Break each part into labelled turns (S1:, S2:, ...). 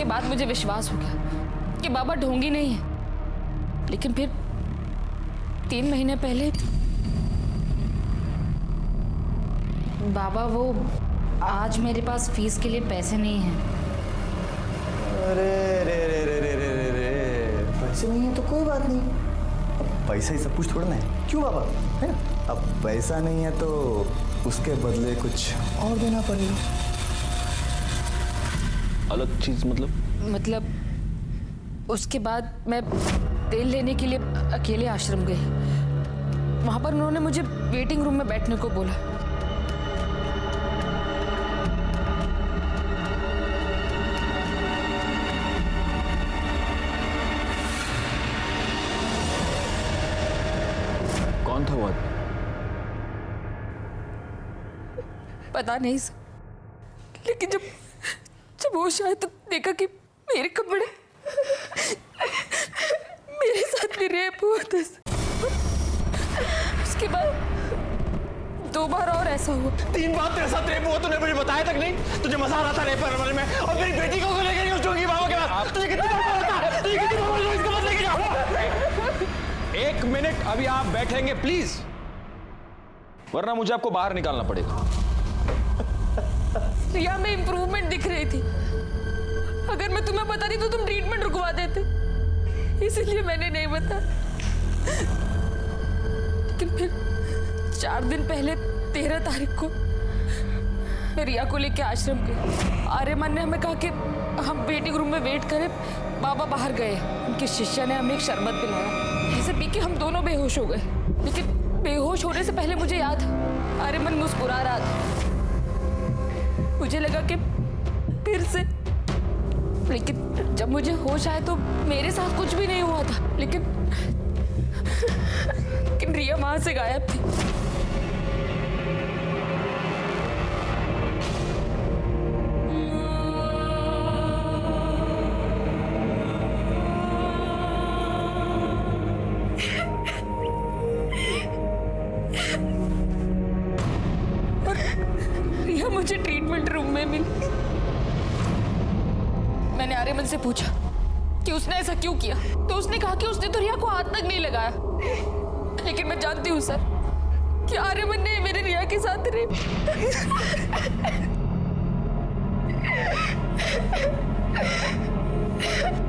S1: बाद मुझे विश्वास हो गया कि बाबा ढोंगी नहीं है। लेकिन फिर 3 महीने पहले बाबा, वो आज मेरे पास फीस के लिए पैसे नहीं हैं।
S2: अरे रे रे रे रे रे रे रे, पैसे नहीं है तो कोई बात नहीं, अब पैसा ही सब कुछ थोड़ा ना है, क्यों बाबा, है ना? अब पैसा नहीं है तो उसके बदले कुछ और देना पड़ेगा।
S3: अलग चीज
S1: मतलब उसके बाद मैं तेल लेने के लिए अकेले आश्रम गई। वहां पर उन्होंने मुझे वेटिंग रूम में बैठने को बोला।
S3: कौन था वो आदमी?
S1: पता नहीं सर, लेकिन जब वो शायद तो देखा कि मेरे कपड़े मेरे साथ भी रेप हुआ था। उसके बाद 2 बार और ऐसा हुआ।
S4: 3 बार तेरे साथ रेप हुआ, तूने मुझे बताया तक नहीं? तुझे मजा आ रहा था रेप करने में, और मेरी बेटी को लेकर नहीं उस बाबा के पास। तुझे कितनी बार बोला था? तुझे कितनी बार बोला इसको मत लेके जाओ?
S3: 1 मिनट अभी आप बैठेंगे प्लीज, वरना मुझे आपको बाहर निकालना पड़ेगा।
S1: रिया में इंप्रूवमेंट दिख रही थी। अगर मैं तुम्हें बताती तो तुम ट्रीटमेंट रुकवा देते, इसलिए मैंने नहीं बताया। लेकिन फिर 4 दिन पहले 13 तारीख को रिया को लेके आश्रम गए। आर्यमान ने हमें कहा कि हम वेटिंग रूम में वेट करें, बाबा बाहर गए। उनके शिष्य ने हमें एक शरबत पिलाया, ऐसे पी के हम दोनों बेहोश हो गए। लेकिन बेहोश होने से पहले मुझे याद, आर्यमान मुस्कुरा रहा था। मुझे लगा कि फिर से, लेकिन जब मुझे होश आया तो मेरे साथ कुछ भी नहीं हुआ था। लेकिन रिया वहां से गायब थी। रिया मुझे ट्रीटमेंट रूम में मिली। मैंने आर्यमन से पूछा कि उसने ऐसा क्यों किया, तो उसने कहा कि उसने तो रिया को हाथ तक नहीं लगाया। लेकिन मैं जानती हूँ सर कि आर्यमन ने मेरे रिया के साथ रेप।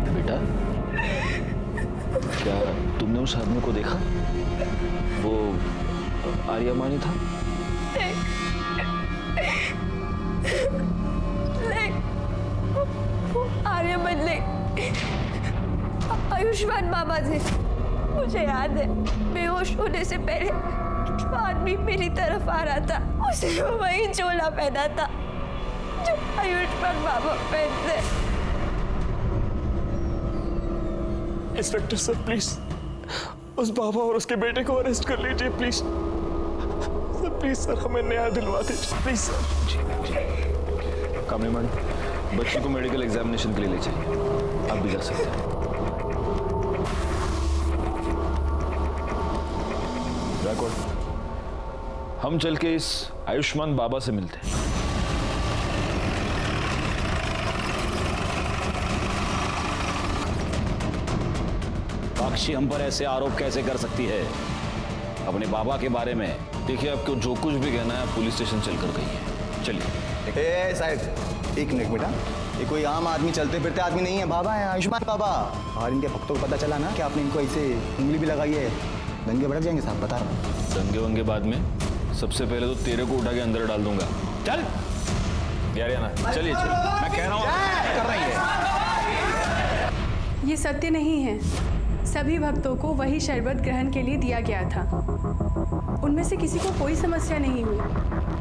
S3: बेटा, क्या तुमने उस आदमी को देखा? वो आर्यमान ही था?
S5: आर्यमान नहीं, आयुष्मान बाबा थे। मुझे याद है, बेहोश होने से पहले जो आदमी मेरी तरफ आ रहा था, उसने वही चोला पहना था जो आयुष्मान बाबा पहनते।
S4: इंस्पेक्टर सर प्लीज उस बाबा और उसके बेटे को अरेस्ट कर लीजिए प्लीज सर। प्लीज सर, हमें न्याय दिलवा दीजिए प्लीज सर।
S3: कामनी मैडम, बच्ची को मेडिकल एग्जामिनेशन के लिए ले जाइए। आप भी जा सकते हैं। हम चल के इस आयुष्मान बाबा से मिलते हैं।
S6: साक्षी हम पर ऐसे आरोप कैसे कर सकती है अपने बाबा के बारे में?
S3: देखिए, आपको जो कुछ भी कहना है पुलिस स्टेशन चलकर कहिए। चलिए।
S2: साहब 1 मिनट बेटा, ये कोई आम आदमी, चलते फिरते आदमी नहीं है, बाबा है, आयुष्मान बाबा। और इनके भक्तों को पता चला ना कि आपने इनको ऐसे उंगली भी लगाई है, दंगे भड़क जाएंगे साहब, बता रहा हूँ।
S3: दंगे वंगे बाद में, सबसे पहले तो तेरे को उठा के अंदर डाल दूंगा। चल यार, ना चलिए चलिए, मैं कह रहा हूँ कर रही है।
S7: ये सत्य नहीं है। सभी भक्तों को वही शरबत ग्रहण के लिए दिया गया था। उनमें से किसी को कोई समस्या नहीं हुई।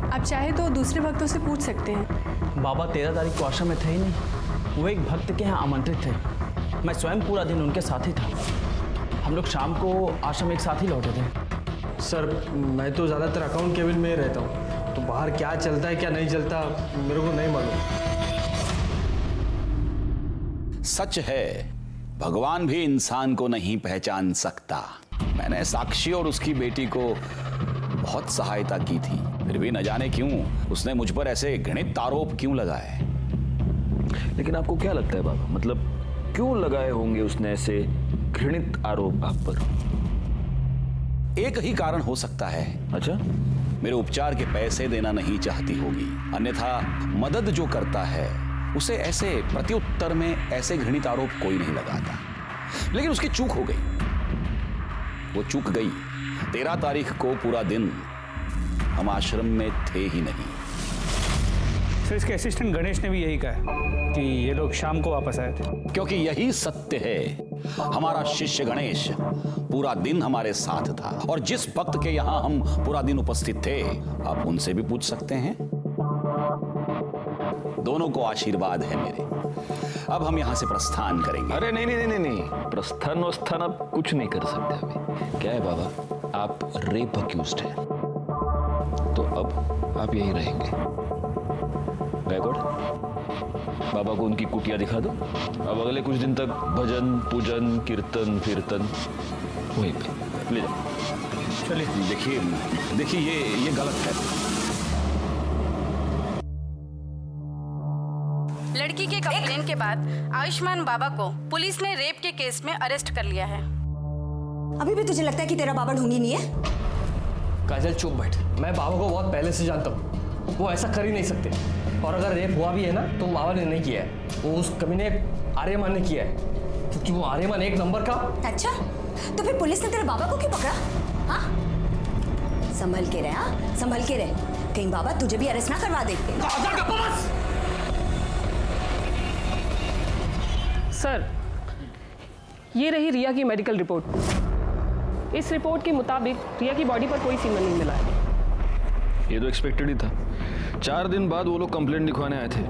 S7: आप चाहे तो दूसरे भक्तों से पूछ सकते हैं।
S8: बाबा 13 तारीख को आश्रम में थे ही नहीं, वो एक भक्त के यहाँ आमंत्रित थे। मैं स्वयं पूरा दिन उनके साथ ही था। हम लोग शाम को आश्रम एक साथ ही लौटे थे।
S9: सर, मैं तो ज़्यादातर अकाउंट केबिन में ही रहता हूँ, तो बाहर क्या चलता है क्या नहीं चलता मेरे को नहीं मालूम।
S6: सच है, भगवान भी इंसान को नहीं पहचान सकता। मैंने साक्षी और उसकी बेटी को बहुत सहायता की थी, फिर भी न जाने क्यों उसने मुझ पर ऐसे घृणित आरोप क्यों लगाए।
S3: लेकिन आपको क्या लगता है बाबा, मतलब क्यों लगाए होंगे उसने ऐसे घृणित आरोप आप पर?
S6: एक ही कारण हो सकता है।
S3: अच्छा,
S6: मेरे उपचार के पैसे देना नहीं चाहती होगी, अन्यथा मदद जो करता है उसे ऐसे प्रत्युत्तर में ऐसे घृणित आरोप कोई नहीं लगाता। लेकिन उसकी चूक हो गई, वो चूक गई। 13 तारीख को पूरा दिन हम आश्रम में थे ही नहीं।
S10: सर, इसके असिस्टेंट गणेश ने भी यही कहा कि ये लोग शाम को वापस आए थे।
S6: क्योंकि यही सत्य है, हमारा शिष्य गणेश पूरा दिन हमारे साथ था, और जिस भक्त के यहां हम पूरा दिन उपस्थित थे, आप उनसे भी पूछ सकते हैं। दोनों को आशीर्वाद है मेरे। अब हम यहां से प्रस्थान करेंगे।
S3: अरे नहीं नहीं नहीं नहीं, प्रस्थान वस्थान आप कुछ नहीं कर सकते अभी। क्या है बाबा, आप रेप अक्यूज्ड हैं, तो अब आप यहीं रहेंगे। बैकवर्ड, बाबा को उनकी कुटिया दिखा दो। अब अगले कुछ दिन तक भजन पूजन कीर्तन कीर्तन वहीं पे ले जाओ।
S6: चलिए। देखिए ये गलत है।
S11: लड़की के कंप्लेन के बाद आयुष्मान बाबा को पुलिस ने रेप के केस में अरेस्ट कर लिया है।
S5: अभी भी तुझे लगता है कि तेरा बाबा ढोंगी नहीं है?
S9: काजल चुप बैठ। मैं बाबा को बहुत पहले से जानता हूँ, वो ऐसा कर ही नहीं सकते। और अगर रेप हुआ भी है ना तो बाबा ने नहीं किया है, वो उस कमीने आर्यमान ने किया है, क्योंकि वो आर्यमान एक नंबर का।
S5: अच्छा, तो फिर पुलिस ने तेरे बाबा को क्यों पकड़ा? हाँ, संभल के रहे। हाँ, संभल के रहे, कहीं बाबा तुझे भी अरेस्ट ना करवा देते।
S12: सर, ये रही रिया की मेडिकल रिपोर्ट। इस रिपोर्ट के मुताबिक रिया की बॉडी पर कोई सीमन नहीं मिला है।
S3: ये तो एक्सपेक्टेड ही था। 4 दिन बाद वो लोग कंप्लेंट लिखवाने आए थे,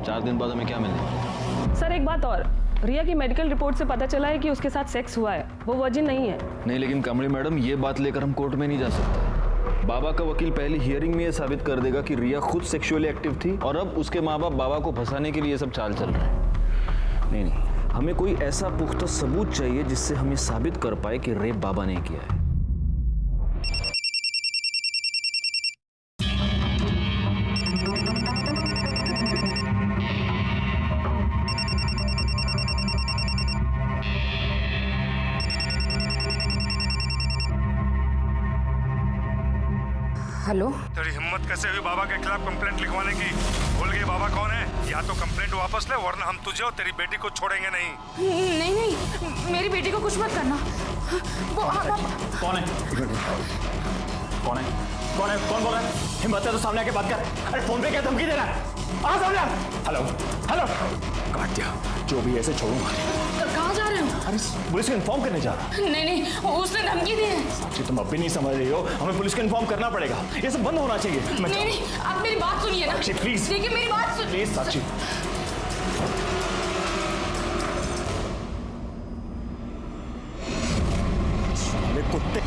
S3: 4 दिन बाद हमें क्या मिले?
S12: सर, एक बात और, रिया की मेडिकल रिपोर्ट से पता चला है कि उसके साथ सेक्स हुआ है, वो वर्जिन नहीं है।
S3: नहीं, लेकिन कमली मैडम, ये बात लेकर हम कोर्ट में नहीं जा सकते। बाबा का वकील पहली हियरिंग में ये साबित कर देगा कि रिया खुद सेक्सुअली एक्टिव थी और अब उसके माँ बाप बाबा को फंसाने के लिए सब चाल चल रहे हैं। नहीं, हमें कोई ऐसा पुख्ता सबूत चाहिए जिससे हम ये साबित कर पाए कि रेप बाबा ने किया है।
S1: हेलो,
S13: तेरी हिम्मत कैसे हुई बाबा के खिलाफ कंप्लेंट लिखवाने की? भूल गई बाबा कौन है? या तो कंप्लेंट वापस ले, वरना हम तुझे और तेरी बेटी को छोड़ेंगे नहीं।
S1: नहीं नहीं, मेरी बेटी को कुछ मत करना। वो
S8: कौन है? कौन है? कौन है? कौन बोल रहा है? हिम्मत है तो सामने आके बात कर। अरे फोन पे क्या धमकी दे रहा है? आ सामने। Hello hello. काट दिया। जो भी ऐसे छोड़ूंगा।
S1: कहाँ जा रहे हो?
S8: अरे पुलिस को इन्फॉर्म करने जा रहा।
S1: नहीं नहीं, उसने धमकी दी है।
S8: साक्षी, तुम अब भी नहीं समझ रही हो, हमें पुलिस को इन्फॉर्म करना पड़ेगा। ये सब बंद होना चाहिए।
S1: नहीं नहीं, आप मेरी बात सुनिए ना।
S8: साक्षी प्लीज।
S1: देखिए मेरी बात सुनिए।
S8: प्लीज साक्षी। कुत्ते,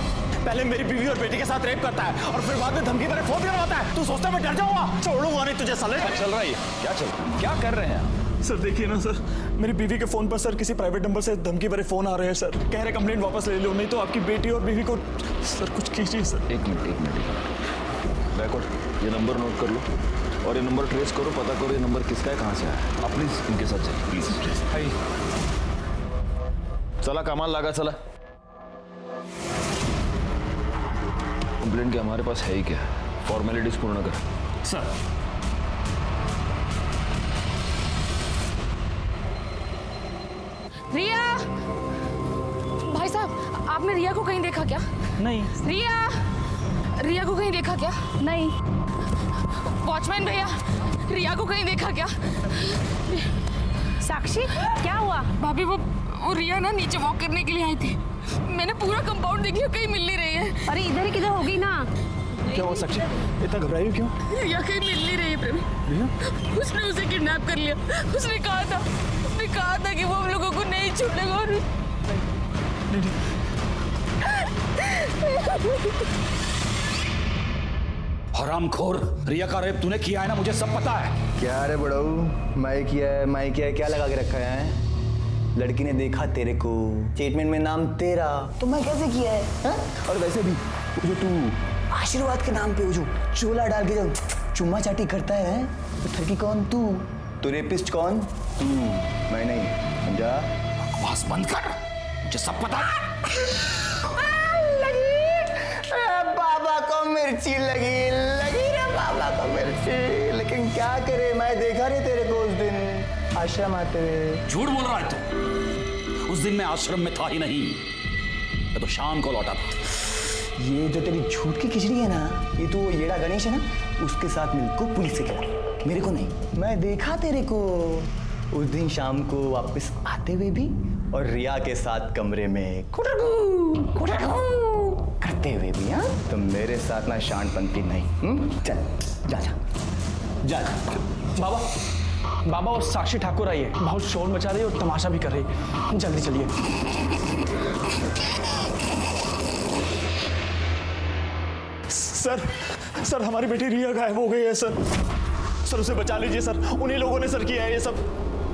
S8: पहले मेरी बीवी और बेटी के साथ रेप करता है और फिर बाद में धमकी भरे फोन करवाता है। तू सोचता मैं डर जाऊंगा? छोड़ूंगा नहीं तुझे साले।
S3: क्या चल रहा है? क्या चल रहा है? क्या कर रहे हैं आप?
S4: सर देखिए ना सर, मेरी बीवी के फोन पर सर किसी प्राइवेट नंबर से धमकी भरे फोन आ रहे हैं सर। कह रहे कंप्लेंट वापस ले लो, नहीं तो आपकी बेटी और बीवी को। सर कुछ कीजिए सर।
S3: एक मिनट। बैकवर्ड, ये नंबर नोट कर लो और ये नंबर ट्रेस करो, पता करो ये नंबर किसका है, कहाँ से आया है। आप प्लीज इनके साथ चलिए, प्लीज। चला कमाल लगा, चला। कंप्लेंट के हमारे पास है ही क्या? फॉर्मेलिटीज पूर्ण कर
S8: सर।
S1: रिया, भाई साहब, आपने रिया को कहीं देखा क्या?
S8: नहीं।
S1: रिया को कहीं देखा क्या?
S12: नहीं।
S1: वॉचमैन भैया, रिया को कहीं देखा क्या?
S12: साक्षी, क्या हुआ?
S1: भाभी, वो रिया ना नीचे वॉक करने के लिए आई थी। मैंने पूरा कंपाउंड देख लिया, कहीं मिल नहीं रही है।
S12: अरे इधर ही किधर होगी ना।
S4: क्या हुआ साक्षी? इतना घबराई हो क्यों?
S1: रिया कहीं मिल नहीं रही है प्रेमी। उसने उसे किडनैप कर लिया। उसने कहा था कि वो हम लोगों को नहीं छोड़ेगा। और
S6: हरामखोर, रिया का रेप तूने किया है ना, मुझे सब पता है।
S2: क्या रे बड़ाऊ, मैं किया है, क्या लगा के रखा है? लड़की ने देखा तेरे को, स्टेटमेंट में नाम तेरा, तो मैं कैसे किया है? हा? और वैसे भी जो तू आशीर्वाद के नाम पे जो चोला डाल के जो चुम्मा चाटी करता है, तो ठगी कौन तू? तो रेपिस्ट कौन? मैं नहीं, समझा?
S6: बकवास बंद कर, मुझे सब पता है।
S2: बाबा को मिर्ची लगी रे बाबा को मिर्ची। लेकिन क्या करे, मैं देखा रे तेरे को उस दिन आश्रम आते हुए।
S6: झूठ बोल रहा है तू। उस दिन मैं आश्रम में था ही नहीं, मैं तो शाम को लौटा था।
S2: ये जो तेरी झूठ की खिचड़ी है ना, ये तो येड़ा गणेश है ना, उसके साथ मिलको पुलिस से गया, मेरे को नहीं। मैं देखा तेरे को उस दिन शाम को वापस आते हुए भी, और रिया के साथ कमरे में करते हुए भी। हाँ, तो मेरे साथ ना शांतपंथी नहीं। चल जा जा जा जा।
S4: बाबा बाबा, वो साक्षी ठाकुर आई है, बहुत शोर मचा रही है और तमाशा भी कर रही है, जल्दी चलिए। सर हमारी बेटी रिया गायब हो गई है सर उसे बचा लीजिए सर, उन्हीं लोगों ने सर किया है ये सब।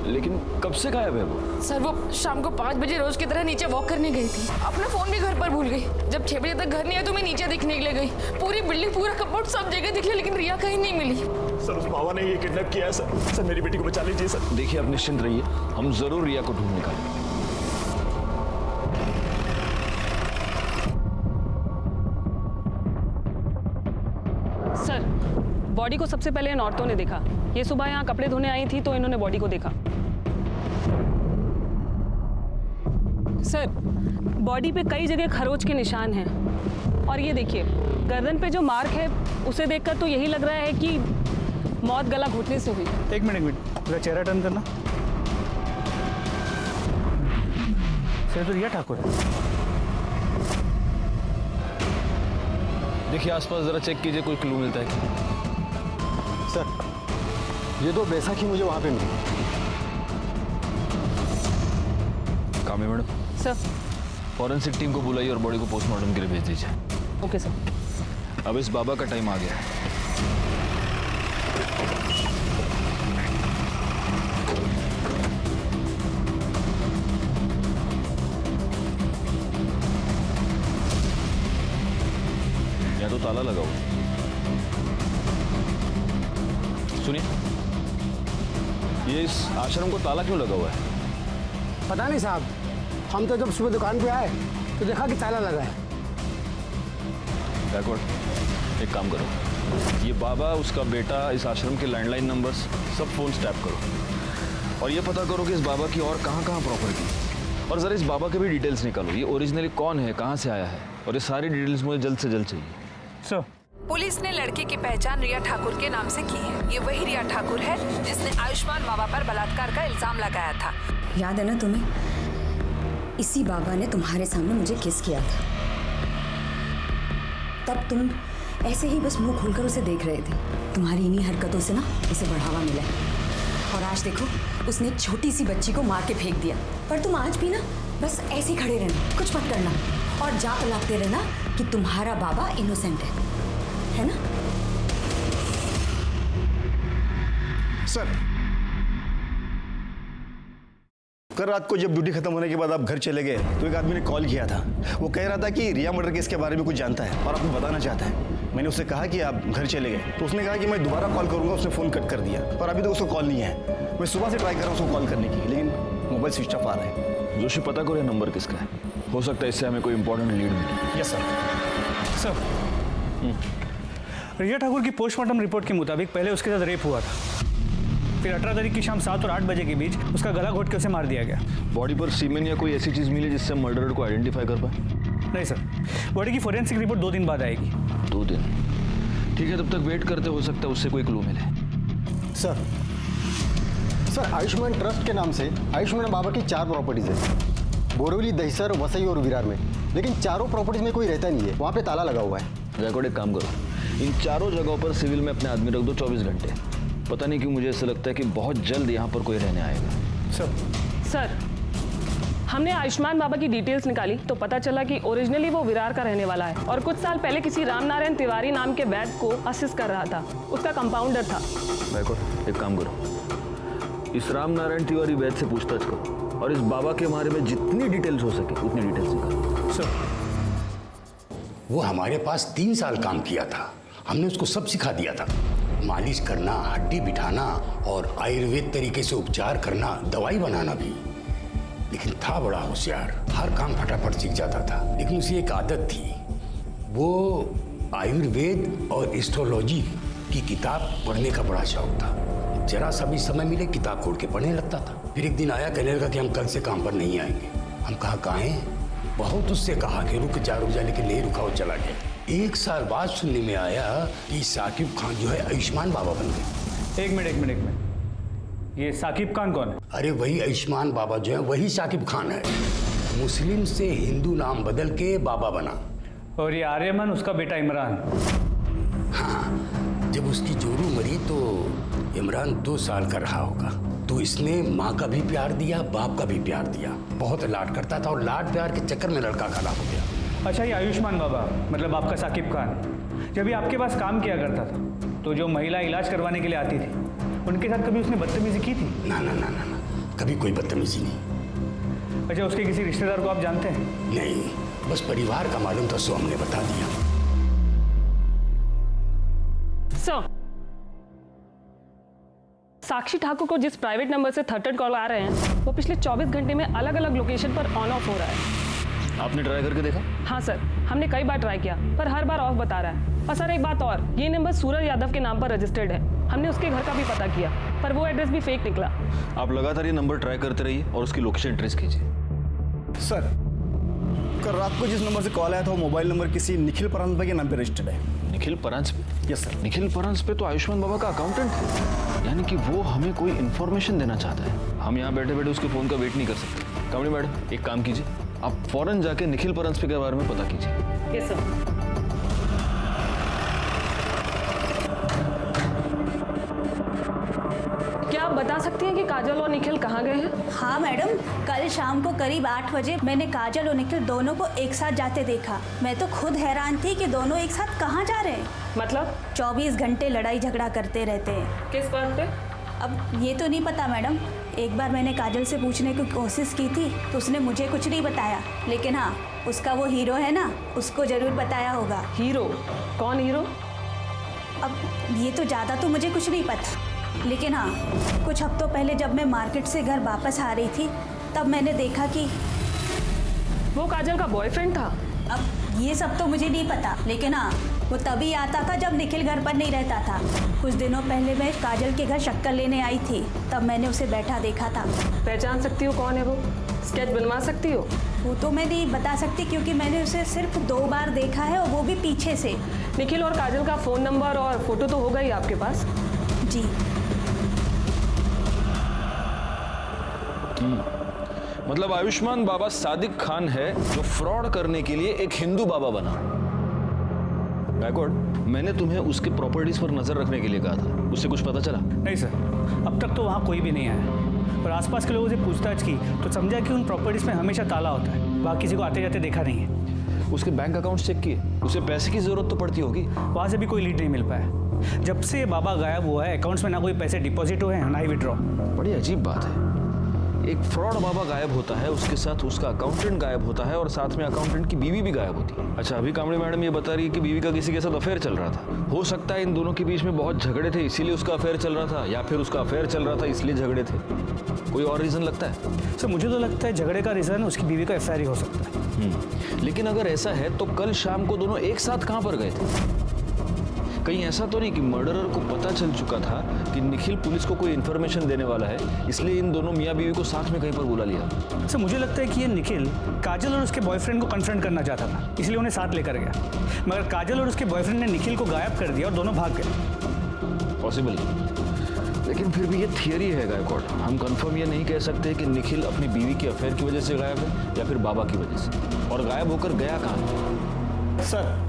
S3: लेकिन कब से गायब है वो?
S1: सर वो शाम को 5 बजे रोज की तरह नीचे वॉक करने गई थी। अपना फोन भी घर पर भूल गई। जब 6 बजे तक घर नहीं आया तो मैं नीचे दिखने के लिए गई। पूरी बिल्डिंग, पूरा कंपाउंड, सब जगह दिख लिया, लेकिन रिया कहीं नहीं मिली।
S4: सर उस बाबा ने ये किडनैप किया है सर मेरी बेटी को बचा लीजिए सर।
S3: देखिए, आप निश्चिंत रहिए, हम जरूर रिया को ढूंढ निकालेंगे।
S12: सर, बॉडी को सबसे पहले इन औरतों ने देखा। ये सुबह यहाँ कपड़े धोने आई थी तो इन्होंने बॉडी को देखा। सर, बॉडी पे कई जगह खरोच के निशान हैं। और ये देखिए, गर्दन पे जो मार्क है उसे देखकर तो यही लग रहा है कि मौत गला घुटने से हुई।
S10: एक मिनट, पूरा चेहरा टर्न करना। सर, तो रिया ठाकुर है।
S3: देखिए आसपास जरा चेक कीजिए, कोई क्लू मिलता है क्या?
S8: सर, ये 2 बैसाखी मुझे वहां पे मिली।
S3: कामे मैडम,
S12: सर,
S3: फॉरेंसिक टीम को बुलाइए और बॉडी को पोस्टमार्टम के लिए भेज दीजिए।
S12: Okay sir.
S3: अब इस बाबा का टाइम आ गया है। या तो ताला लगा हुआ। सुनिए, ये इस आश्रम को ताला क्यों लगा हुआ है?
S8: पता नहीं साहब, हम तो जब सुबह दुकान पे आए तो देखा कि ताला लगा है।
S3: बैकवर्ड, एक काम करो, ये बाबा, उसका बेटा, इस आश्रम के लैंडलाइन नंबर्स सब फोन टैप करो और ये पता करो कि इस बाबा की और कहाँ कहाँ प्रॉपर्टी, और जरा इस बाबा के भी डिटेल्स निकालो। ये ओरिजिनली कौन है, कहाँ से आया है, और ये सारी डिटेल्स मुझे जल्द से जल्द चाहिए।
S10: सर,
S14: पुलिस ने लड़के की पहचान रिया ठाकुर के नाम से की है। ये वही रिया ठाकुर है जिसने आयुष्मान बाबा पर बलात्कार का इल्जाम लगाया था।
S15: याद है ना तुम्हें? इसी बाबा ने तुम्हारे सामने मुझे किस किया था। तब तुम ऐसे ही बस मुंह खोलकर उसे देख रहे थे। तुम्हारी इन्हीं हरकतों से ना उसे बढ़ावा मिला, और आज देखो उसने एक छोटी सी बच्ची को मार के फेंक दिया। पर तुम आज भी ना बस ऐसे ही खड़े रहना, कुछ मत करना, और जाप लागते रहना कि तुम्हारा बाबा इनोसेंट है ना?
S2: सर, कल रात को जब ड्यूटी खत्म होने के बाद आप घर चले गए तो एक आदमी ने कॉल किया था। वो कह रहा था कि रिया मर्डर केस के बारे में कुछ जानता है और आपको बताना चाहता है। मैंने उससे कहा कि आप घर चले गए तो उसने कहा कि मैं दोबारा कॉल करूंगा। उसने फ़ोन कट कर दिया और अभी तक उसको कॉल नहीं है। मैं सुबह से ट्राई कर रहा हूँ उसको कॉल करने की, लेकिन मोबाइल स्विच ऑफ आ रहा है।
S3: जोशी, पता करो ये नंबर किसका है, हो सकता है इससे हमें कोई इंपॉर्टेंट लीड मिले।
S10: Yes sir. रिया ठाकुर की पोस्टमार्टम रिपोर्ट के मुताबिक पहले उसके साथ रेप हुआ था, फिर 18 तारीख की शाम 7 और 8 बजे के बीच उसका गला घोट के उसे मार दिया गया।
S3: बॉडी पर सीमेन या कोई ऐसी चीज मिली जिससे मर्डरर को आइडेंटिफाई कर पाए?
S10: नहीं सर, बॉडी की फोरेंसिक रिपोर्ट 2 दिन बाद आएगी।
S3: 2 दिन? ठीक है, तब तक वेट करते, हो सकता है उससे कोई क्लू मिले।
S8: सर, आयुष्मान ट्रस्ट के नाम से आयुष्मान बाबा की 4 प्रॉपर्टीज है, बोरीवली, दहिसर, वसई और विरार में। लेकिन चारों प्रॉपर्टीज में कोई रहता नहीं है, वहाँ पे ताला लगा हुआ है।
S3: रिकॉर्ड, एक काम करो, इन चारों जगहों पर सिविल में अपने आदमी रख दो 24 घंटे। पता नहीं क्यों मुझे ऐसा लगता है कि बहुत जल्द यहाँ पर कोई रहने आएगा।
S12: सर, हमने आयुष्मान बाबा की डिटेल्स निकाली तो पता चला कि ओरिजिनली वो विरार का रहने वाला है और कुछ साल पहले किसी रामनारायण तिवारी नाम के वैद्य को असिस्ट कर रहा था, उसका कंपाउंडर था।
S3: रिकॉर्ड, एक काम करो, इस रामनारायण तिवारी वैद्य से पूछताछ करो और इस बाबा के बारे में जितनी डिटेल्स हो सके उतनी डिटेल्स निकालो।
S6: सर, वो हमारे पास 3 साल काम किया था, हमने उसको सब सिखा दिया था।
S16: मालिश करना, हड्डी बिठाना और आयुर्वेद तरीके से उपचार करना, दवाई बनाना भी। लेकिन था बड़ा होशियार, हर काम फटाफट सीख जाता था। लेकिन उसे एक आदत थी, वो आयुर्वेद और एस्ट्रोलॉजी की किताब पढ़ने का बड़ा शौक था। जरा सा भी समय मिले किताब खोल के पढ़ने लगता था। फिर एक दिन आया, कहने लगा कि हम कल से काम पर नहीं आएंगे। हम कहा काहे? बहुत उससे कहा कि रुक जा, लेकिन नहीं रुका, वो चला गया। 1 साल बाद सुनने में आया कि साकिब खान जो है आयुष्मान बाबा बन गए।
S10: एक मिनट, ये साकिब खान कौन है?
S16: अरे वही आयुष्मान बाबा जो है, वही साकिब खान है। मुस्लिम से हिंदू नाम बदल के बाबा बना।
S10: और ये आर्यमन उसका बेटा इमरान।
S16: हाँ, जब उसकी जोरू मरी तो इमरान 2 साल का रहा होगा। तो इसने माँ का भी प्यार दिया, बाप का भी प्यार दिया। बहुत लाड करता था और लाड प्यार के चक्कर में लड़का खराब हो गया।
S10: अच्छा, ये आयुष्मान बाबा मतलब आपका साकिब खान जब ये आपके पास काम किया करता था तो जो महिला इलाज करवाने के लिए आती थी उनके साथ कभी उसने बदतमीजी की थी?
S16: ना, कभी कोई बदतमीजी नहीं।
S10: अच्छा, उसके किसी रिश्तेदार को आप जानते हैं?
S16: नहीं, बस परिवार का मालूम था, सो हमने बता दिया।
S12: सर, साक्षी ठाकुर को जिस प्राइवेट नंबर से थर्ड कॉल आ रहे हैं वो पिछले 24 घंटे में अलग अलग लोकेशन पर ऑन ऑफ हो रहा है।
S3: आपने ट्राई करके देखा?
S12: हाँ सर, हमने कई बार ट्राई किया पर हर बार ऑफ बता रहा है। और सर एक बात और, ये नंबर सूरज यादव के नाम पर रजिस्टर्ड है। हमने उसके घर का भी पता किया पर वो एड्रेस भी फेक निकला।
S3: आप लगातार ये नंबर ट्राई करते रहिए और उसकी लोकेशन ट्रेस कीजिए।
S2: सर, कल रात को जिस नंबर से कॉल आया था वो मोबाइल नंबर किसी निखिल परांजपे के नाम पे रजिस्टर्ड है।
S3: निखिल परांजपे?
S2: Yes sir.
S3: निखिल परांजपे तो आयुष्मान बाबा का अकाउंटेंट है, यानी कि वो हमें कोई इन्फॉर्मेशन देना चाहता है। हम यहाँ बैठे बैठे उसके फोन का वेट नहीं कर सकते। कामड़ी मैडम, एक काम कीजिए, आप फौरन जाके निखिल परांजपे के बारे में पता कीजिए।
S12: Yes sir. क्या आप बता सकती हैं कि काजल और निखिल कहाँ गए हैं?
S5: हाँ मैडम, कल शाम को करीब 8 बजे मैंने काजल और निखिल दोनों को एक साथ जाते देखा। मैं तो खुद हैरान थी कि दोनों एक साथ कहाँ जा रहे हैं।
S12: मतलब
S5: 24 घंटे लड़ाई झगड़ा करते रहते हैं।
S12: किस बात पे?
S5: अब ये तो नहीं पता मैडम। एक बार मैंने काजल से पूछने की कोशिश की थी तो उसने मुझे कुछ नहीं बताया, लेकिन हाँ, उसका वो हीरो है ना, उसको जरूर बताया होगा।
S12: हीरो? कौन हीरो?
S5: अब ये तो ज़्यादा तो मुझे कुछ नहीं पता, लेकिन हाँ, कुछ हफ्तों पहले जब मैं मार्केट से घर वापस आ रही थी तब मैंने देखा कि
S12: वो काजल का बॉयफ्रेंड था।
S5: अब ये सब तो मुझे नहीं पता, लेकिन हाँ, वो तभी आता था जब निखिल घर पर नहीं रहता था। कुछ दिनों पहले मैं काजल के घर शक्कर लेने आई थी, तब मैंने उसे बैठा देखा था।
S12: पहचान सकती हो कौन है वो? स्केच बनवा सकती हो?
S5: वो तो मैं नहीं बता सकती क्योंकि मैंने उसे सिर्फ 2 बार देखा है और वो भी पीछे से।
S12: निखिल और काजल का फ़ोन नंबर और फोटो तो होगा ही आपके पास?
S5: जी।
S3: मतलब आयुष्मान बाबा सादिक खान है जो फ्रॉड करने के लिए एक हिंदू बाबा बना। बैकवर्ड, मैंने तुम्हें उसके प्रॉपर्टीज पर नजर रखने के लिए कहा था, उससे कुछ पता चला?
S10: नहीं सर, अब तक तो वहाँ कोई भी नहीं आया। पर आसपास के लोगों से पूछताछ की तो समझा कि उन प्रॉपर्टीज में हमेशा ताला होता है। वहाँ किसी को आते जाते देखा नहीं है।
S3: उसके बैंक अकाउंट चेक किए? उसे पैसे की जरूरत तो पड़ती होगी।
S10: वहाँ से भी कोई लीड नहीं मिल पाया। जब से बाबा गायब हुआ है अकाउंट्स में ना कोई पैसे डिपॉजिट हुए हैं ना ही विड्रॉ।
S3: बड़ी अजीब बात है, एक फ्रॉड बाबा गायब होता है, उसके साथ उसका अकाउंटेंट गायब होता है और साथ में अकाउंटेंट की बीवी भी गायब होती है। अच्छा, अभी कामड़ी मैडम ये बता रही है कि बीवी का किसी के साथ अफेयर चल रहा था। हो सकता है इन दोनों के बीच में बहुत झगड़े थे इसीलिए उसका अफेयर चल रहा था, या फिर उसका अफेयर चल रहा था इसलिए झगड़े थे। कोई और रीजन लगता है?
S10: सर मुझे तो लगता है झगड़े का रीजन उसकी बीवी का अफेयर ही हो सकता है।
S3: लेकिन अगर ऐसा है तो कल शाम को दोनों एक साथ कहाँ पर गए थे? कहीं ऐसा तो नहीं कि मर्डरर को पता चल चुका था कि निखिल पुलिस को कोई इन्फॉर्मेशन देने वाला है, इसलिए इन दोनों मियाँ बीवी को साथ में कहीं पर बुला लिया?
S10: सर मुझे लगता है कि ये निखिल काजल और उसके बॉयफ्रेंड को कन्फ्रंट करना चाहता था, इसलिए उन्हें साथ लेकर गया। मगर काजल और उसके बॉयफ्रेंड ने निखिल को गायब कर दिया और दोनों भाग गए।
S3: पॉसिबल, लेकिन फिर भी ये थियरी है गायकवाड़। हम कंफर्म ये नहीं कह सकते कि निखिल अपनी बीवी के अफेयर की वजह से गायब है या फिर बाबा की वजह से। और गायब होकर गया कहाँ?
S2: सर,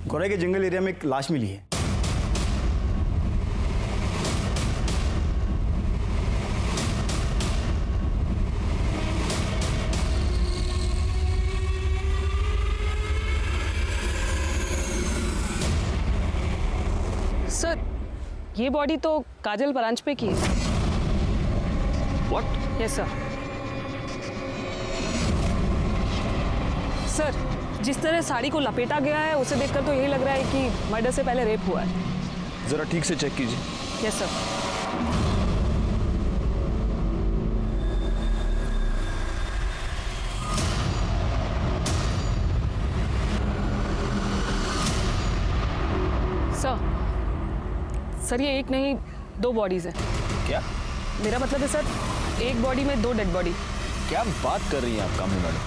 S2: गोरे के जंगल एरिया में एक लाश मिली है।
S12: सर, ये बॉडी तो काजल परांजपे की है।
S3: व्हाट?
S12: Yes sir. सर, जिस तरह साड़ी को लपेटा गया है उसे देखकर तो यही लग रहा है कि मर्डर से पहले रेप हुआ है।
S3: जरा ठीक से चेक कीजिए।
S12: Yes sir. सर ये एक नहीं 2 बॉडीज हैं।
S3: क्या?
S12: मेरा मतलब है सर एक बॉडी में 2 डेड बॉडी।
S3: क्या बात कर रही हैं आप कामिनी मैडम?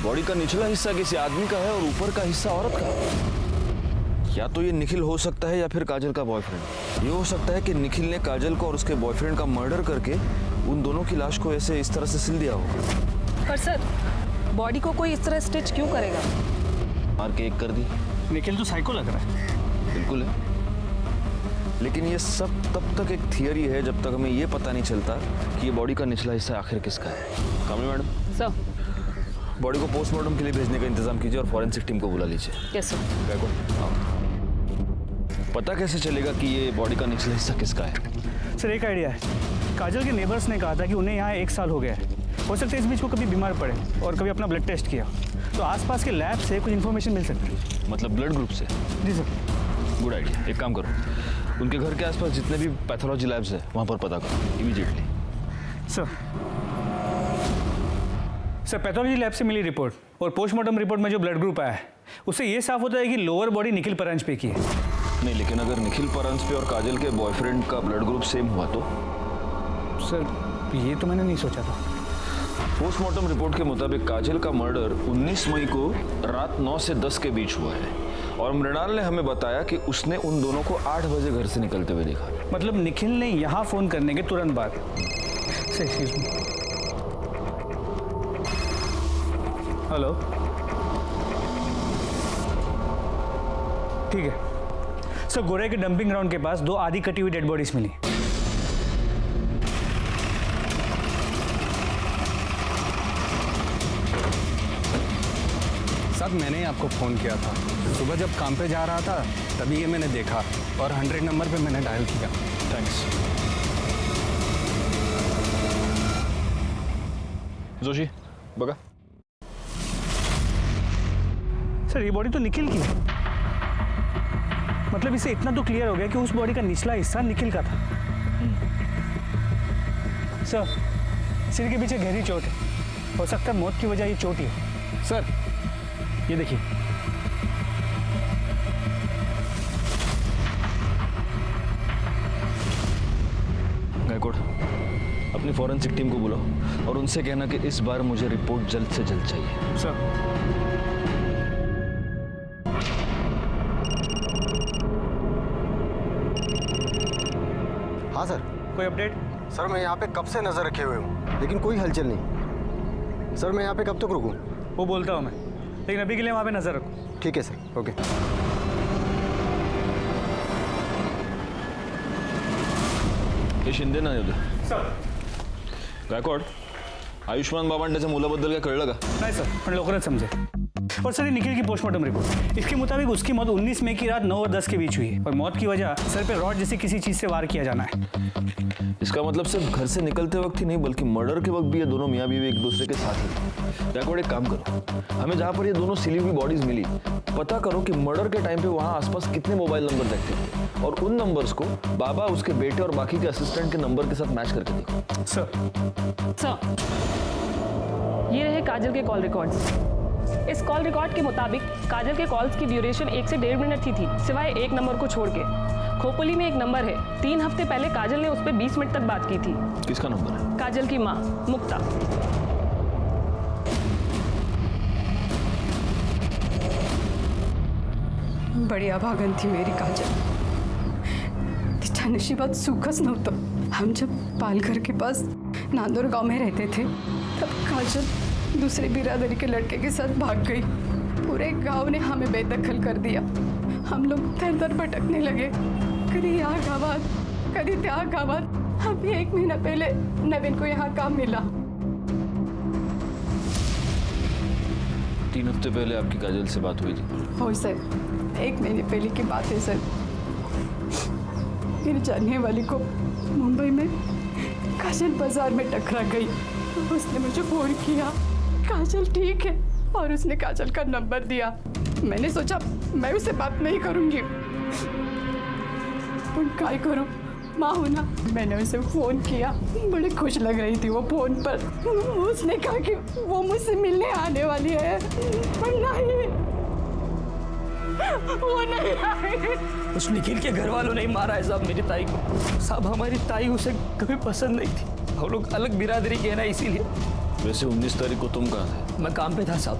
S3: बॉडी का निचला हिस्सा किसी आदमी का है और ऊपर का हिस्सा औरत का। या तो ये निखिल हो सकता है या फिर काजल का बॉयफ्रेंड। ये हो सकता है कि निखिल ने काजल को और उसके बॉयफ्रेंड का मर्डर करके उन दोनों की लाश को ऐसे इस तरह से सिल दिया होगा।
S12: पर सर बॉडी को कोई इस तरह स्टिच क्यों करेगा?
S3: मार के एक कर दी।
S10: निखिल तो साइको लग रहा है।
S3: बिल्कुल है, लेकिन ये सब तब तक एक थियरी है जब तक हमें ये पता नहीं चलता कि ये बॉडी का निचला हिस्सा आखिर किसका है। कामिनी मैडम
S12: सर
S3: बॉडी को पोस्टमार्टम के लिए भेजने का इंतजाम कीजिए और फॉरेंसिक टीम को बुला लीजिए।
S12: Yes sir.
S3: पता कैसे चलेगा कि ये बॉडी का निचला हिस्सा किसका है?
S10: सर एक आइडिया है। काजल के नेबर्स ने कहा था कि उन्हें यहाँ 1 साल हो गया है। हो सकता है इस बीच को कभी बीमार पड़े और कभी अपना ब्लड टेस्ट किया, तो आसपास के लैब से कुछ इन्फॉर्मेशन मिल सकती है।
S3: मतलब ब्लड ग्रुप से?
S10: जी सर।
S3: Good idea. एक काम करो, उनके घर के आसपास जितने भी पैथोलॉजी लैब्स हैं वहाँ पर पता करो इमीडिएटली।
S10: सर पैथोलॉजी लैब से मिली रिपोर्ट और पोस्टमार्टम रिपोर्ट में जो ब्लड ग्रुप आया है उससे ये साफ होता है कि लोअर बॉडी निखिल परांज पे की है।
S3: नहीं, लेकिन अगर निखिल परांज पे और काजल के बॉयफ्रेंड का ब्लड ग्रुप सेम हुआ तो?
S10: सर ये तो मैंने नहीं सोचा था।
S3: पोस्टमार्टम रिपोर्ट के मुताबिक काजल का मर्डर 19 मई को रात 9 से 10 के बीच हुआ है और मृणाल ने हमें बताया कि उसने उन दोनों को 8 बजे घर से निकलते हुए देखा।
S10: मतलब निखिल ने यहाँ फोन करने के तुरंत बाद। हेलो, ठीक है सर। गोरे के डंपिंग ग्राउंड के पास 2 आधी कटी हुई डेड बॉडीज मिली।
S17: सर मैंने ही आपको फ़ोन किया था। सुबह जब काम पे जा रहा था तभी ये मैंने देखा और 100 नंबर पे मैंने डायल किया।
S3: थैंक्स। जोशी बघा।
S10: सर ये बॉडी तो निखिल की है। मतलब इसे इतना तो क्लियर हो गया कि उस बॉडी का निचला हिस्सा निखिल का था। सर सिर के पीछे गहरी चोट है। हो सकता है मौत की वजह ये चोट ही है। सर ये देखिए।
S3: गायकवाड़ अपनी फॉरेंसिक टीम को बुलाओ और उनसे कहना कि इस बार मुझे रिपोर्ट जल्द से जल्द चाहिए।
S10: सर
S2: हाँ सर।
S10: कोई अपडेट?
S2: सर मैं यहाँ पे कब से नजर रखे हुए हूँ लेकिन कोई हलचल नहीं। सर मैं यहाँ पे कब तक रुकूँ?
S10: वो बोलता हूँ मैं, लेकिन अभी के लिए वहाँ पे नजर रखो।
S2: ठीक है सर। ओके।
S3: हे शिंदे ना येऊ
S10: सर।
S3: गायकवाड आयुष्मान बाबांड्याच्या मुलाबद्दल काय कळलं का?
S10: नहीं सर, पण लवकरच समझे। और सर ये निखिल की पोस्टमार्टम रिपोर्ट, इसके मुताबिक उसकी मौत 19 मई की रात 9 और 10 के बीच हुई है और मौत की वजह सर पे रॉड जैसे किसी चीज से वार किया जाना है।
S3: इसका मतलब सिर्फ घर से निकलते वक्त ही नहीं बल्कि मर्डर के वक्त भी ये दोनों मियाँ बीवी एक दूसरे के साथ ही। गायकवाड़ एक काम करो, हमें जहाँ पर ये दोनों सिली हुई बॉडीज मिली पता करो कि मर्डर के टाइम पे वहाँ आसपास कितने मोबाइल नंबर एक्टिव थे और उन नंबर्स को बाबा, उसके बेटे और बाकी के असिस्टेंट के नंबर के साथ मैच करके देखो।
S12: सर ये रहे काजल के कॉल रिकॉर्ड्स। इस कॉल रिकॉर्ड के मुताबिक काजल के कॉल्स की ड्यूरेशन 1 से 1.5 मिनट की थी, सिवाय एक नंबर को छोड़ के। खोपोली में एक नंबर है, 3 हफ्ते पहले काजल ने उस पर 20 मिनट तक बात की थी।
S3: किसका नंबर है?
S12: काजल की माँ मुक्ता।
S7: बड़ी अभागन थी मेरी काजल। तिच्या नशिबात सुखच नव्हतं। हम जब पालघर के पास नांदोर गांव में रहते थे तब काजल दूसरे बिरादरी के लड़के के साथ भाग गई। पूरे गांव ने हमें बेदखल कर दिया। हम लोग दर दर भटकने लगे, कभी यहाँ गावात कभी त्या गावात। अभी 1 महीना पहले नवीन को यहाँ काम मिला।
S3: 3 हफ्ते पहले आपकी काजल से बात हुई थी?
S7: हो सर, 1 महीने पहले की बात है सर। मेरी जानने वाली को मुंबई में काजल बाजार में टकरा गई। उसने मुझे फोन किया, काजल ठीक है, और उसने काजल का नंबर दिया। मैंने सोचा मैं उससे बात नहीं करूंगी, काय करूं, माँ हूं ना। मैंने उसे फोन किया, बड़ी खुश लग रही थी वो फोन पर। उसने कहा कि वो मुझसे मिलने आने वाली है, पर नहीं, वो नहीं आई।
S9: उस निखिल के घर वालों ने मारा है साहब मेरी ताई को। साहब हमारी ताई उसे कभी पसंद नहीं थी, हम लोग अलग बिरादरी के ना, इसीलिए।
S3: वैसे 19 तारीख को तुम कहाँ थे?
S9: मैं काम पे था साहब।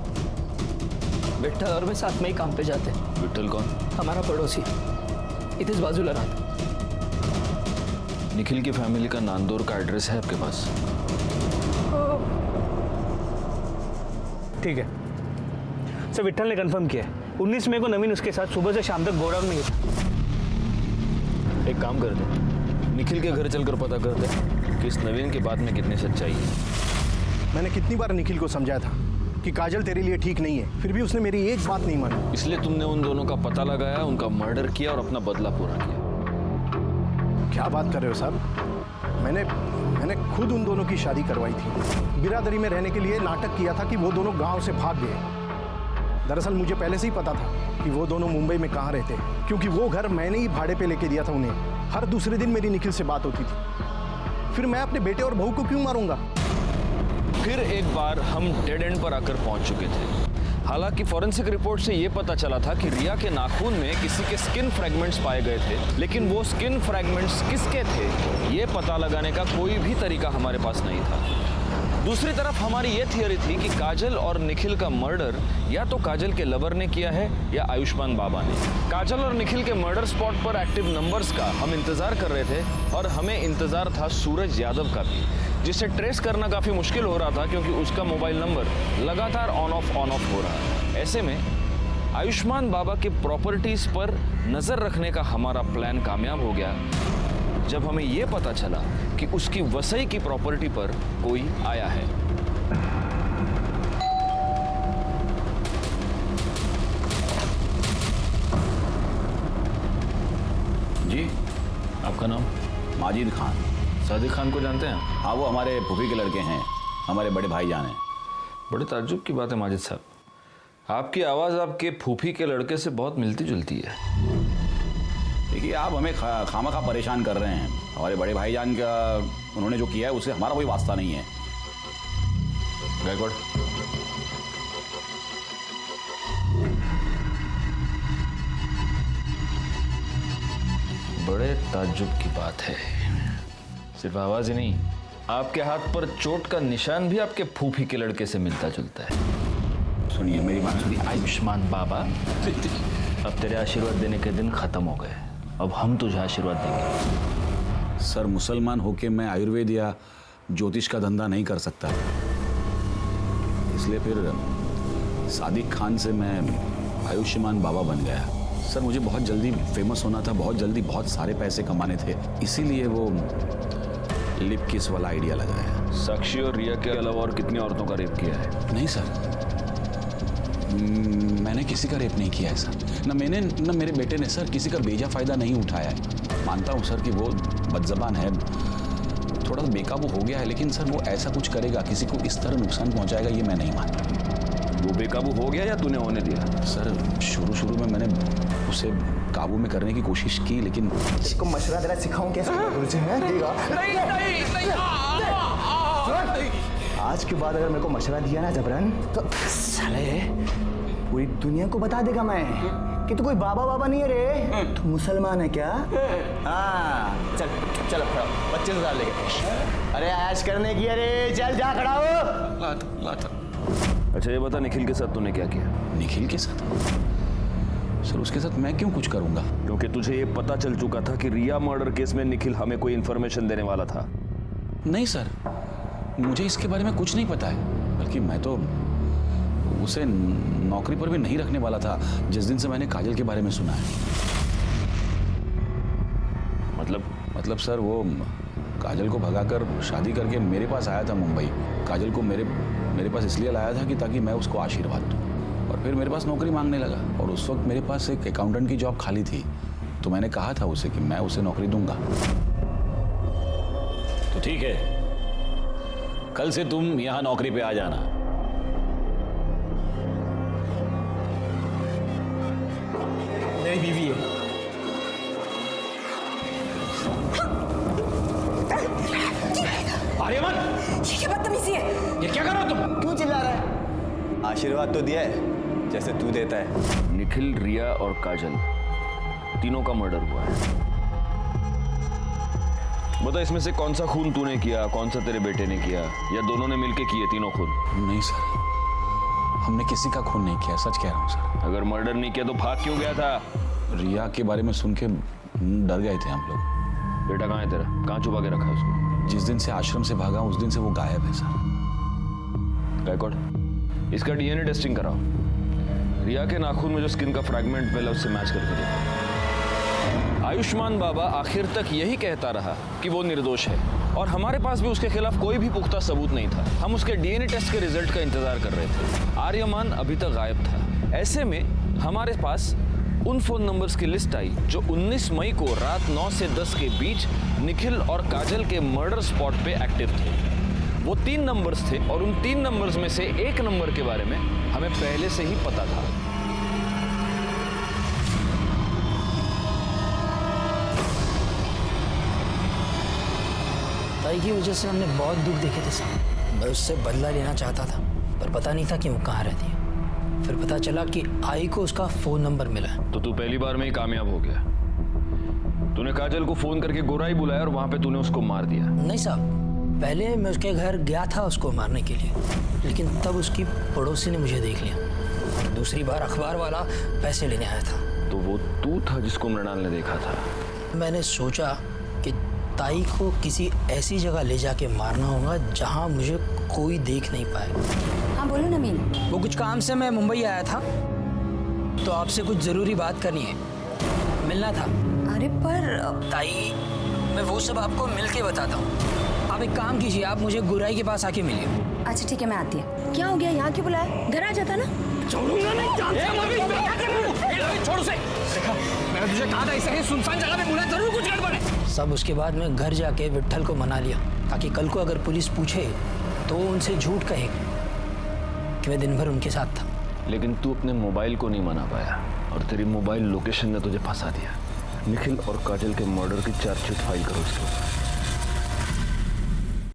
S9: विट्ठल और मैं साथ में ही काम पे जाते।
S3: विट्ठल कौन?
S9: हमारा पड़ोसी, इधर बाजूला रहा था।
S3: निखिल की फैमिली का नांदौर का एड्रेस है आपके पास?
S10: ठीक है सर, विट्ठल ने कंफर्म किया है। 19 मई को नवीन उसके साथ सुबह से शाम तक गोडाउन में ही था।
S3: एक काम करते, निखिल के घर चलकर पता करते कि इस नवीन की बात में कितनी सच्चाई है।
S18: मैंने कितनी बार निखिल को समझाया था कि काजल तेरे लिए ठीक नहीं है, फिर भी उसने मेरी एक बात नहीं मानी।
S3: इसलिए तुमने उन दोनों का पता लगाया, उनका मर्डर किया और अपना बदला पूरा किया।
S18: क्या बात कर रहे हो साहब? मैंने खुद उन दोनों की शादी करवाई थी। बिरादरी में रहने के लिए नाटक किया था कि वो दोनों गांव से भाग गए। दरअसल मुझे पहले से ही पता था कि वो दोनों मुंबई में कहाँ रहते हैं, क्योंकि वो घर मैंने ही भाड़े पे लेके दिया था उन्हें। हर दूसरे दिन मेरी निखिल से बात होती थी। फिर मैं अपने बेटे और बहू को क्यों मारूंगा?
S3: फिर एक बार हम डेड एंड पर आकर पहुंच चुके थे। हालांकि फॉरेंसिक रिपोर्ट से यह पता चला था कि रिया के नाखून में किसी के स्किन फ्रैगमेंट्स पाए गए थे, लेकिन वो स्किन फ्रैगमेंट्स किसके थे ये पता लगाने का कोई भी तरीका हमारे पास नहीं था। दूसरी तरफ हमारी ये थियरी थी कि काजल और निखिल का मर्डर या तो काजल के लवर ने किया है या आयुष्मान बाबा ने। काजल और निखिल के मर्डर स्पॉट पर एक्टिव नंबर्स का हम इंतजार कर रहे थे, और हमें इंतजार था सूरज यादव का भी, जिसे ट्रेस करना काफी मुश्किल हो रहा था क्योंकि उसका मोबाइल नंबर लगातार ऑन ऑफ हो रहा है। ऐसे में आयुष्मान बाबा के प्रॉपर्टीज पर नजर रखने का हमारा प्लान कामयाब हो गया जब हमें यह पता चला कि उसकी वसई की प्रॉपर्टी पर कोई आया है।
S6: जी,
S3: आपका नाम?
S6: माजिद खान।
S3: सादिक खान को जानते हैं?
S6: हाँ, वो हमारे फूफी के लड़के हैं, हमारे बड़े भाईजान हैं।
S3: बड़े ताज्जुब की बात है माजिद साहब, आपकी आवाज़ आपके फूफी के लड़के से बहुत मिलती जुलती है।
S6: देखिए, आप हमें खामखा परेशान कर रहे हैं। हमारे बड़े भाईजान का उन्होंने जो किया है उससे हमारा कोई वास्ता नहीं है।
S3: गायकवाड़, बड़े ताज्जुब की बात है। सिर्फ आवाज ही नहीं, आपके हाथ पर चोट का निशान भी आपके फूफी के लड़के से मिलता जुलता है।
S6: सुनिए मेरी बात सुनिए।
S3: आयुष्मान बाबा, अब तेरे आशीर्वाद देने के दिन खत्म हो गए, अब हम तुझे आशीर्वाद देंगे।
S6: सर, मुसलमान होके मैं आयुर्वेद या ज्योतिष का धंधा नहीं कर सकता, इसलिए फिर सादिक खान से मैं आयुष्मान बाबा बन गया। सर, मुझे बहुत जल्दी फेमस होना था, बहुत जल्दी बहुत सारे पैसे कमाने थे, इसीलिए वो लिप किस वाला आइडिया लगाया।
S3: साक्षी और रिया के अलावा और कितनी औरतों का रेप किया है?
S6: नहीं सर, मैंने किसी का रेप नहीं किया है सर। न मैंने न मेरे बेटे ने सर किसी का बेजा फायदा नहीं उठाया है। मानता हूँ सर कि वो बदजबान है, थोड़ा सा बेकाबू हो गया है, लेकिन सर वो ऐसा कुछ करेगा, किसी को इस तरह नुकसान पहुंचाएगा, ये मैं नहीं मानता।
S3: वो बेकाबू हो गया या तूने होने दिया?
S6: सर, शुरू में मैंने उसे काबू में करने की कोशिश की, लेकिन
S2: इसको मशवरा देना सिखाऊं कैसे? आज के बाद अगर मेरे को मशवरा दिया ना जबरन, तो साले पूरी दुनिया को बता देगा मैं कि तू कोई बाबा नहीं है रे, तू मुसलमान है क्या? हाँ, चल चल खड़ा, 25,000 लेके। अरे ऐश करने की, अरे चल जा खड़ा हो।
S6: लाता।
S3: अच्छा ये बता, निखिल के साथ तूने क्या किया?
S6: निखिल के साथ? सर, उसके साथ मैं क्यों कुछ करूंगा?
S3: क्योंकि तुझे ये पता चल चुका था कि रिया मर्डर केस में निखिल हमें कोई इन्फॉर्मेशन देने वाला था।
S6: नहीं सर, मुझे इसके बारे में कुछ नहीं पता है, बल्कि मैं तो उसे नौकरी पर भी नहीं रखने वाला था जिस दिन से मैंने काजल के बारे में सुना है। मतलब सर, वो काजल को भगाकर शादी करके मेरे पास आया था मुंबई। काजल को मेरे पास इसलिए लाया था कि ताकि मैं उसको आशीर्वाद दूं, और फिर मेरे पास नौकरी मांगने लगा, और उस वक्त मेरे पास एक अकाउंटेंट की जॉब खाली थी, तो मैंने कहा था उसे कि मैं उसे नौकरी दूंगा।
S3: तो ठीक है,
S6: कल से तुम यहां नौकरी पे आ जाना।
S9: मेरी बीवी है।
S6: आर्यमन,
S15: ये क्या बदतमीजी है?
S6: ये क्या कर रहे हो तुम?
S2: क्यों चिल्ला रहा है? आशीर्वाद तो दिया है जैसे तू देता है।
S3: निखिल, रिया और काजल तीनों का मर्डर हुआ है। बता, इसमें से कौन सा खून तूने किया, कौन सा तेरे बेटे ने किया, या दोनों ने मिलके किए तीनों खून?
S6: नहीं सर, हमने किसी का खून नहीं किया, सच कह रहा हूँ सर।
S3: अगर मर्डर नहीं किया तो भाग क्यों गया था?
S6: रिया के बारे में सुन के डर गए थे हम लोग।
S3: बेटा कहाँ है तेरा? कहाँ छुपा के रखा है उसको?
S6: जिस दिन से आश्रम से भागा उस दिन से वो गायब है सर।
S3: बैकवर्ड, इसका डीएनए टेस्टिंग कराओ। रिया के नाखून में जो स्किन का फ्रैगमेंट मिला उससे मैच करके देखो। आयुष्मान बाबा आखिर तक यही कहता रहा कि वो निर्दोष है, और हमारे पास भी उसके खिलाफ कोई भी पुख्ता सबूत नहीं था। हम उसके डीएनए टेस्ट के रिजल्ट का इंतजार कर रहे थे। आर्यमान अभी तक गायब था। ऐसे में हमारे पास उन फोन नंबर्स की लिस्ट आई जो 19 मई को रात 9 से 10 के बीच निखिल और काजल के मर्डर स्पॉट पे एक्टिव थे। वो 3 नंबर्स थे, और उन 3 नंबर्स में से एक नंबर के बारे में हमें पहले से ही पता था।
S19: ताई की वजह से हमने बहुत दुख देखे थे साहब। मैं उससे बदला लेना चाहता था, पर पता नहीं था कि वो कहाँ रहती है। फिर पता चला कि आई को उसका फोन नंबर मिला है।
S3: तो तू पहली बार में ही कामयाब हो गया। तूने काजल को फोन करके गोराई बुलाया और वहां पे तूने उसको मार दिया।
S19: नहीं साहब, पहले मैं उसके घर गया था उसको मारने के लिए, लेकिन तब उसकी पड़ोसी ने मुझे देख लिया। दूसरी बार अखबार वाला पैसे लेने आया था।
S3: तो वो तू था जिसको मृणाल ने देखा था?
S19: मैंने सोचा कि ताई को किसी ऐसी जगह ले जाके मारना होगा जहाँ मुझे कोई देख नहीं पाए।
S15: हाँ बोलो नमीन।
S19: वो कुछ काम से मैं मुंबई आया था, तो आपसे कुछ जरूरी बात करनी है, मिलना था।
S15: अरे पर
S19: ताई, मैं वो सब आपको मिल के बताता हूँ। आप एक काम कीजिए, आप मुझे गुराई के पास आके मिलिए।
S15: अच्छा ठीक है, मैं आती है। क्या हो गया, यहाँ क्यों बुलाया? घर आ जाता ना।
S19: छोड़ूंगा नहीं। छोड़ उसे। देखा, मैंने तुझे कहा था इस तरह सुनसान जगह पे बुला, जरूर कुछ गड़बड़ है। सब उसके बाद मैं घर जाके विट्ठल को मना लिया, ताकि कल को अगर पुलिस पूछे तो उनसे झूठ कहे कि मैं दिन भर उनके साथ था।
S3: लेकिन तू अपने मोबाइल को नहीं मना पाया, और तेरी मोबाइल लोकेशन ने तुझे फंसा दिया। निखिल और काजल के मर्डर की चार्जशीट फाइल करो इसके ऊपर।